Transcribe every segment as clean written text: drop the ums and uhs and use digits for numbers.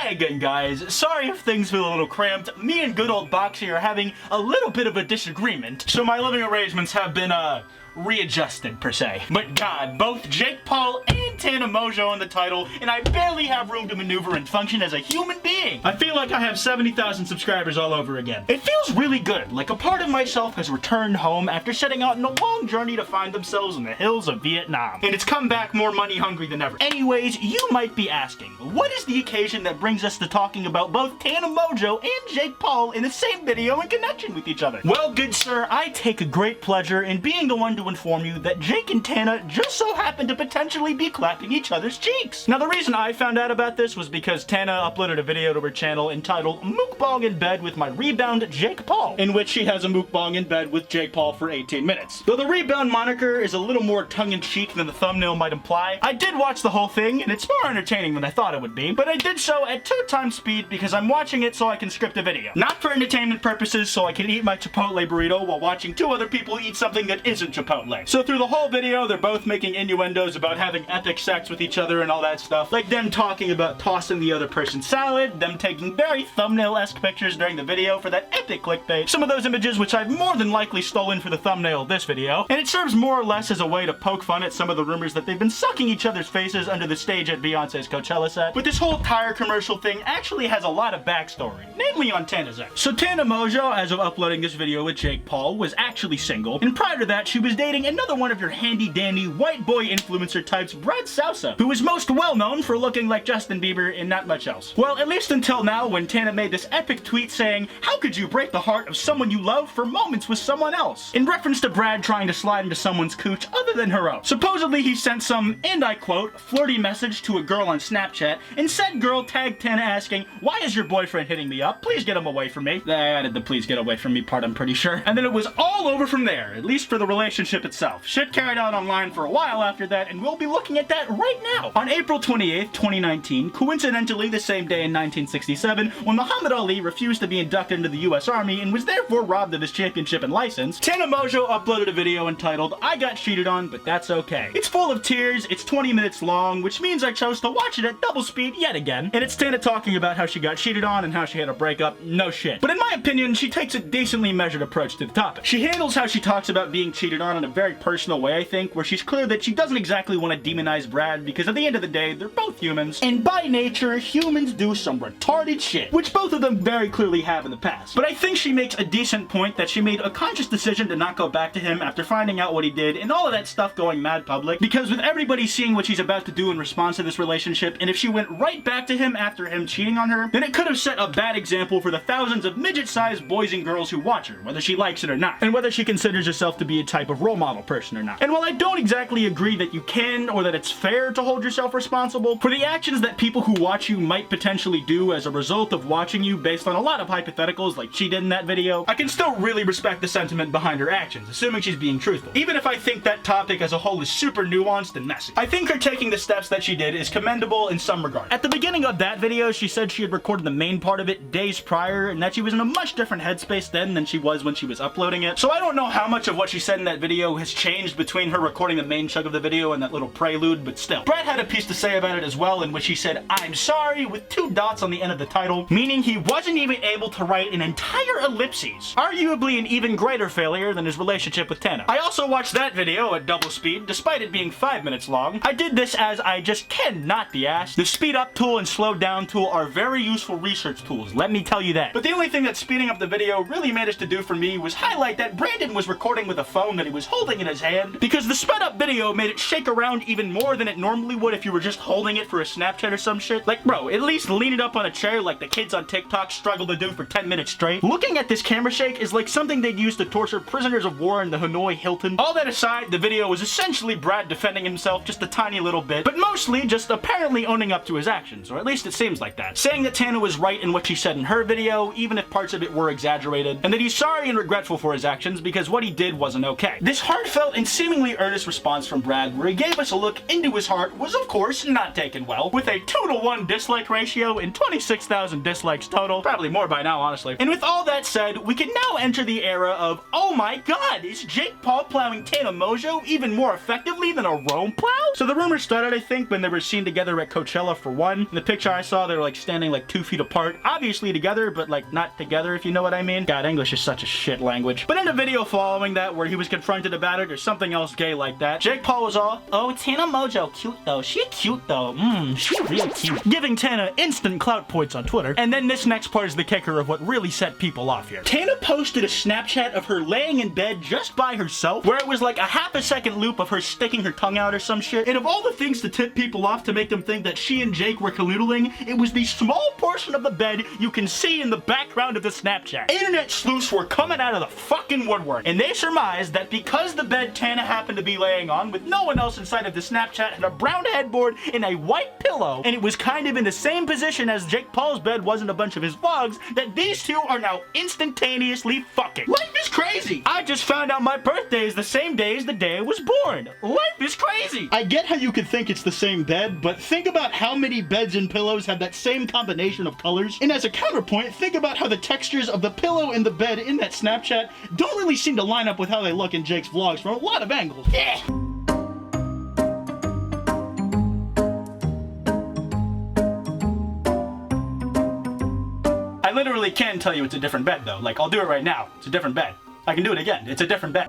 Hi again, guys. Sorry if things feel a little cramped. Me and good old Boxy are having a little bit of a disagreement, so my living arrangements have been, readjusted, per se. But God, both Jake Paul and Tana Mongeau in the title, and I barely have room to maneuver and function as a human being. I feel like I have 70,000 subscribers all over again. It feels really good, like a part of myself has returned home after setting out on a long journey to find themselves in the hills of Vietnam. And it's come back more money hungry than ever. Anyways, you might be asking, what is the occasion that brings us to talking about both Tana Mongeau and Jake Paul in the same video in connection with each other? Well, good sir, I take a great pleasure in being the one to inform you that Jake and Tana just so happen to potentially be clapping each other's cheeks. Now, the reason I found out about this was because Tana uploaded a video to her channel entitled Mukbang in Bed with My Rebound Jake Paul, in which she has a mukbang in bed with Jake Paul for 18 minutes. Though the rebound moniker is a little more tongue-in-cheek than the thumbnail might imply, I did watch the whole thing, and it's more entertaining than I thought it would be, but I did so at 2x speed because I'm watching it so I can script a video. Not for entertainment purposes, so I can eat my Chipotle burrito while watching two other people eat something that isn't Chipotle. So through the whole video, they're both making innuendos about having epic sex with each other and all that stuff. Like them talking about tossing the other person's salad, them taking very thumbnail-esque pictures during the video for that epic clickbait. Some of those images which I've more than likely stolen for the thumbnail of this video. And it serves more or less as a way to poke fun at some of the rumors that they've been sucking each other's faces under the stage at Beyonce's Coachella set. But this whole tire commercial thing actually has a lot of backstory, namely on Tana's end. So Tana Mongeau, as of uploading this video with Jake Paul, was actually single, and prior to that, she was dating another one of your handy-dandy white boy influencer types, Brad Sousa, who is most well known for looking like Justin Bieber and not much else. Well, at least until now, when Tana made this epic tweet saying, "How could you break the heart of someone you love for moments with someone else?" in reference to Brad trying to slide into someone's cooch other than her own. Supposedly, he sent some, and I quote, flirty message to a girl on Snapchat, and said girl tagged Tana asking, "Why is your boyfriend hitting me up? Please get him away from me." I added the please get away from me part, I'm pretty sure. And then it was all over from there, at least for the relationship itself. Shit carried out online for a while after that, and we'll be looking at that right now. On April 28th, 2019, coincidentally the same day in 1967, when Muhammad Ali refused to be inducted into the US Army and was therefore robbed of his championship and license, Tana Mongeau uploaded a video entitled, "I Got Cheated On, But That's Okay." It's full of tears, it's 20 minutes long, which means I chose to watch it at double speed yet again, and it's Tana talking about how she got cheated on and how she had a breakup. No shit. But in my opinion, she takes a decently measured approach to the topic. She handles how she talks about being cheated on in a very personal way, I think, where she's clear that she doesn't exactly want to demonize Brad because at the end of the day, they're both humans, and by nature, humans do some retarded shit, which both of them very clearly have in the past. But I think she makes a decent point that she made a conscious decision to not go back to him after finding out what he did and all of that stuff going mad public, because with everybody seeing what she's about to do in response to this relationship, and if she went right back to him after him cheating on her, then it could have set a bad example for the thousands of midget-sized boys and girls who watch her, whether she likes it or not, and whether she considers herself to be a type of role model person or not. And while I don't exactly agree that you can or that it's fair to hold yourself responsible for the actions that people who watch you might potentially do as a result of watching you based on a lot of hypotheticals like she did in that video, I can still really respect the sentiment behind her actions, assuming she's being truthful, even if I think that topic as a whole is super nuanced and messy. I think her taking the steps that she did is commendable in some regard. At the beginning of that video, she said she had recorded the main part of it days prior and that she was in a much different headspace then than she was when she was uploading it. So I don't know how much of what she said in that video has changed between her recording the main chunk of the video and that little prelude, but still. Brad had a piece to say about it as well, in which he said, "I'm sorry," with 2 dots on the end of the title, meaning he wasn't even able to write an entire ellipses. Arguably an even greater failure than his relationship with Tana. I also watched that video at double speed, despite it being 5 minutes long. I did this as I just cannot be asked. The speed up tool and slow down tool are very useful research tools, let me tell you that. But the only thing that speeding up the video really managed to do for me was highlight that Brandon was recording with a phone that he was holding in his hand, because the sped up video made it shake around even more than it normally would if you were just holding it for a Snapchat or some shit. Like, bro, at least lean it up on a chair like the kids on TikTok struggle to do for 10 minutes straight. Looking at this camera shake is like something they'd use to torture prisoners of war in the Hanoi Hilton. All that aside, the video was essentially Brad defending himself just a tiny little bit, but mostly just apparently owning up to his actions, or at least it seems like that. Saying that Tana was right in what she said in her video, even if parts of it were exaggerated, and that he's sorry and regretful for his actions because what he did wasn't okay. This This heartfelt and seemingly earnest response from Brad, where he gave us a look into his heart, was of course not taken well, with a 2-to-1 dislike ratio and 26,000 dislikes total, probably more by now honestly. And with all that said, we can now enter the era of, oh my god, is Jake Paul plowing Tana Mongeau even more effectively than a Rome plow? So the rumor started, I think, when they were seen together at Coachella for one. In the picture I saw, they were like standing like 2 feet apart, obviously together, but like not together, if you know what I mean. God, English is such a shit language. But in a video following that, where he was confronted about it or something else gay like that, Jake Paul was all, oh, Tana Mongeau cute though, she cute though, she real cute, giving Tana instant clout points on Twitter. And then this next part is the kicker of what really set people off here. Tana posted a Snapchat of her laying in bed just by herself, where it was like a half-a-second loop of her sticking her tongue out or some shit. And of all the things to tip people off to make them think that she and Jake were canoodling, it was the small portion of the bed you can see in the background of the Snapchat. Internet sleuths were coming out of the fucking woodwork, and they surmised that because the bed Tana happened to be laying on with no one else inside of the Snapchat had a brown headboard and a white pillow, and it was kind of in the same position as Jake Paul's bed was in a bunch of his vlogs, that these two are now instantaneously fucking. Life is crazy! I just found out my birthday is the same day as the day I was born. Life is crazy! I get how you could think it's the same bed, but think about how many beds and pillows have that same combination of colors. And as a counterpoint, think about how the textures of the pillow and the bed in that Snapchat don't really seem to line up with how they look in Jake's vlogs from a lot of angles. Yeah. I literally can tell you it's a different bed though. Like, I'll do it right now. It's a different bed. I can do it again. It's a different bed.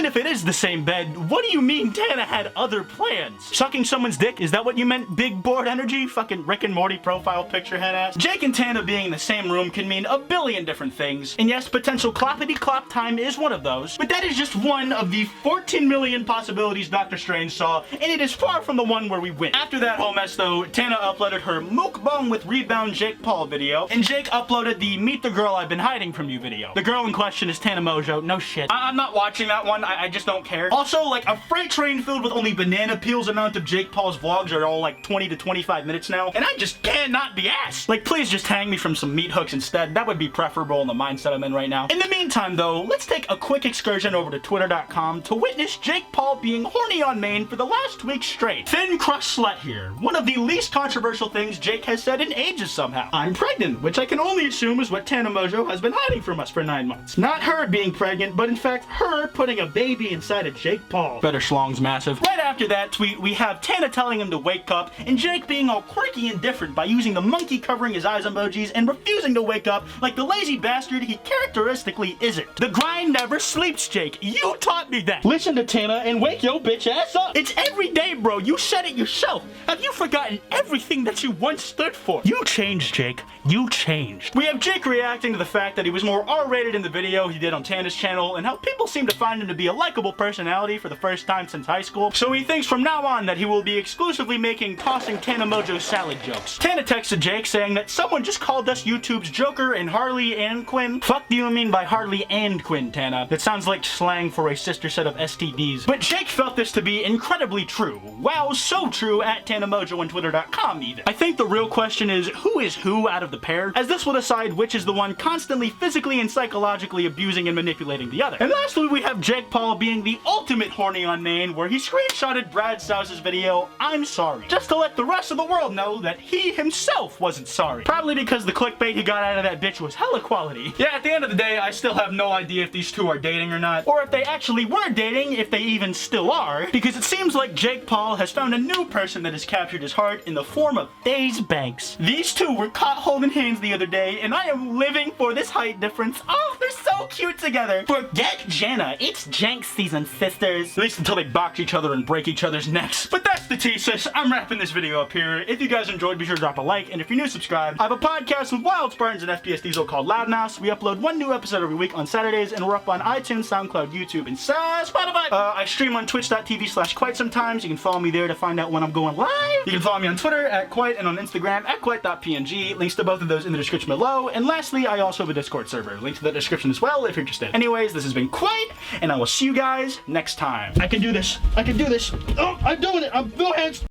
If it is the same bed, what do you mean Tana had other plans? Sucking someone's dick? Is that what you meant? Big board energy? Fucking Rick and Morty profile picture head ass? Jake and Tana being in the same room can mean a billion different things. And yes, potential cloppity-clop time is one of those. But that is just one of the 14 million possibilities Dr. Strange saw, and it is far from the one where we win. After that whole mess though, Tana uploaded her mukbang with rebound Jake Paul video, and Jake uploaded the meet the girl I've been hiding from you video. The girl in question is Tana Mongeau. No shit. I'm not watching that one. I just don't care. Also, like, a freight train filled with only banana peels amount of Jake Paul's vlogs are all like 20 to 25 minutes now, and I just cannot be asked. Like, please just hang me from some meat hooks instead. That would be preferable in the mindset I'm in right now. In the meantime though, let's take a quick excursion over to twitter.com to witness Jake Paul being horny on main for the last week straight. Thin crust slut here. One of the least controversial things Jake has said in ages somehow. I'm pregnant, which I can only assume is what Tana Mongeau has been hiding from us for 9 months. Not her being pregnant, but in fact her putting a baby inside of Jake Paul. Better schlong's massive. Right after that tweet, we have Tana telling him to wake up, and Jake being all quirky and different by using the monkey covering his eyes emojis and refusing to wake up like the lazy bastard he characteristically isn't. The grind never sleeps, Jake. You taught me that. Listen to Tana and wake your bitch ass up. It's every day, bro. You said it yourself. Have you forgotten everything that you once stood for? You changed, Jake. You changed. We have Jake reacting to the fact that he was more R-rated in the video he did on Tana's channel, and how people seem to find him to be a likable personality for the first time since high school. So he thinks from now on that he will be exclusively making tossing Tana Mongeau salad jokes. Tana texted Jake saying that someone just called us YouTube's Joker and Harley and Quinn. Fuck do you mean by Harley and Quinn, Tana? That sounds like slang for a sister set of STDs. But Jake felt this to be incredibly true. Wow, so true at Tana Mongeau on twitter.com even. I think the real question is who out of the pair, as this will decide which is the one constantly physically and psychologically abusing and manipulating the other. And lastly, we have Jake Paul being the ultimate horny on main, where he screenshotted Brad Souse's video, I'm sorry, just to let the rest of the world know that he himself wasn't sorry. Probably because the clickbait he got out of that bitch was hella quality. Yeah, at the end of the day, I still have no idea if these two are dating or not, or if they actually were dating, if they even still are, because it seems like Jake Paul has found a new person that has captured his heart in the form of FaZe Banks. These two were caught holding hands the other day, and I am living for this height difference. Oh, they're so cute together. Forget Jenna, it's Jenks season, sisters. At least until they box each other and break each other's necks. But that's the tea, sis. I'm wrapping this video up here. If you guys enjoyed, be sure to drop a like, and if you're new, subscribe. I have a podcast with Wild Spartans and FPS Diesel called Loudmouse. We upload one new episode every week on Saturdays, and we're up on iTunes, SoundCloud, YouTube, and Spotify. I stream on twitch.tv/Kwite sometimes. You can follow me there to find out when I'm going live. You can follow me on Twitter at Kwite and on Instagram at Kwite.png. Links to both of those in the description below. And lastly, I also have a Discord server. Link to the description as well if you're interested. Anyways, this has been Kwite, and I will see you guys guys next time. I can do this. I can do this. Oh, I'm doing it. No hands.